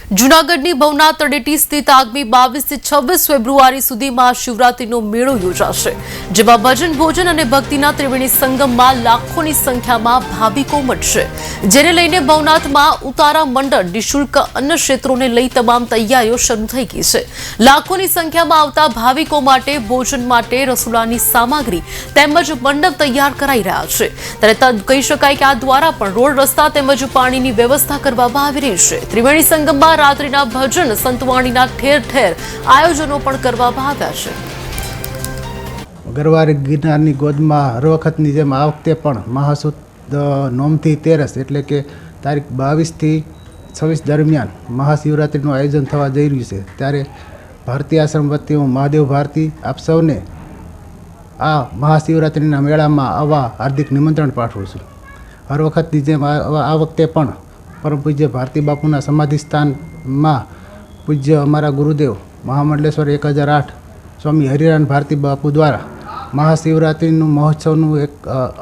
જૂનાગઢની ભવનાથ તળેટી સ્થિત આગામી 22 થી 26 ફેબ્રુઆરી સુધી મહાશિવરાત્રીનો મેળો યોજાશે, જેમાં ભજન, ભોજન અને ભક્તિના ત્રિવેણી સંગમમાં લાખોની સંખ્યામાં ભાવિકો ઉમટશે, જેને લઈને ભવનાથમાં ઉતારા મંડળ નિઃશુલ્ક અન્ન ક્ષેત્રોને લઈ તમામ તૈયારીઓ શરૂ થઈ ગઈ છે। લાખોની સંખ્યામાં આવતા ભાવિકો માટે ભોજન માટે રસોડાની સામગ્રી તેમજ મંડપ તૈયાર કરાઈ રહ્યા છે, ત્યારે કહી શકાય કે આ દ્વારા પણ રોડ, રસ્તા તેમજ પાણીની વ્યવસ્થા કરવામાં આવી રહી છે। ત્રિવેણી સંગમમાં રાત્રિના ભજન, સંતવાણીના ઠેર ઠેર આયોજનો પણ કરવામાં આવ્યા છે। ગરવારે ગિરનારની ગોદમાં હર વખતની જેમ આ વખતે પણ મહાસુદ નોમથી 13 એટલે કે તારીખ 22 થી 26 દરમિયાન મહાશિવરાત્રિનું આયોજન થવા જઈ રહ્યું છે। ત્યારે ભારતીય આશ્રમ વતી હું મહાદેવ ભારતી આપ સૌને આ મહાશિવરાત્રિના મેળામાં આવવા હાર્દિક નિમંત્રણ પાઠવું છું। હર વખતની જેમ આ વખતે પણ પરમ પૂજ્ય ભારતી બાપુના સમાધિ સ્થાનમાં પૂજ્ય અમારા ગુરુદેવ મહામંડલેશ્વર 1008 સ્વામી હરિરાન ભારતી બાપુ દ્વારા મહાશિવરાત્રિનું મહોત્સવનું એક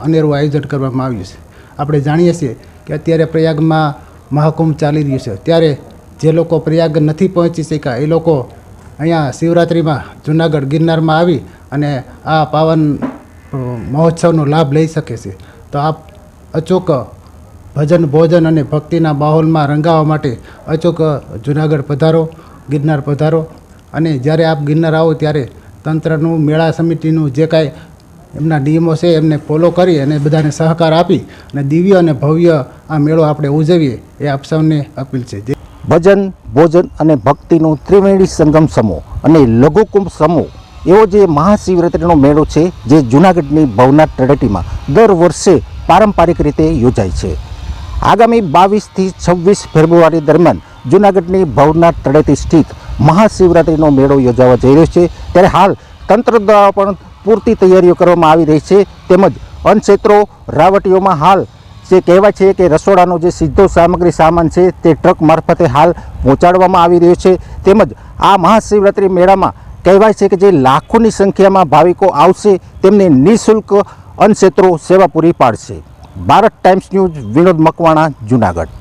અનેરું આયોજન કરવામાં આવ્યું છે। આપણે જાણીએ છીએ કે અત્યારે પ્રયાગમાં મહાકુંભ ચાલી રહ્યું છે, ત્યારે જે લોકો પ્રયાગ નથી પહોંચી શક્યા એ લોકો અહીંયા શિવરાત્રિમાં જૂનાગઢ ગિરનારમાં આવી અને આ પાવન મહોત્સવનો લાભ લઈ શકે છે। તો આપ અચૂક ભજન, ભોજન અને ભક્તિના માહોલમાં રંગાવવા માટે અચૂક જૂનાગઢ પધારો, ગિરનાર પધારો, અને જ્યારે આપ ગિરનાર આવો ત્યારે તંત્રનું, મેળા સમિતિનું જે કાંઈ એમના નિયમો છે એમને ફોલો કરી અને બધાને સહકાર આપી અને દિવ્ય અને ભવ્ય આ મેળો આપણે ઉજવીએ એ આપ સૌને અપીલ છે। ભજન, ભોજન અને ભક્તિનું ત્રિવેણી સંગમ સમૂહ અને લઘુકુંભ સમૂહ એવો જે મહાશિવરાત્રિનો મેળો છે, જે જૂનાગઢની ભવનાથ તળેટીમાં દર વર્ષે પારંપરિક રીતે યોજાય છે। આગામી 22 થી 26 ફેબ્રુઆરી દરમિયાન જૂનાગઢની ભવનાથ તળેટી સ્થિત મહાશિવરાત્રિનો મેળો યોજાવા જઈ રહ્યો છે, ત્યારે હાલ તંત્ર દ્વારા પણ પૂરતી તૈયારીઓ કરવામાં આવી રહી છે, તેમજ અન્ન ક્ષેત્રો, રાવટીઓમાં હાલ જે કહેવાય છે કે રસોડાનો જે સીધો સામાન છે તે ટ્રક મારફતે હાલ પહોંચાડવામાં આવી રહ્યો છે, તેમજ આ મહાશિવરાત્રિ મેળામાં કહેવાય છે કે જે લાખોની સંખ્યામાં ભાવિકો આવશે તેમને નિઃશુલ્ક અન્ન ક્ષેત્રો સેવા પૂરી પાડશે। Bharat times news, Vinod Makwana, Junagadh.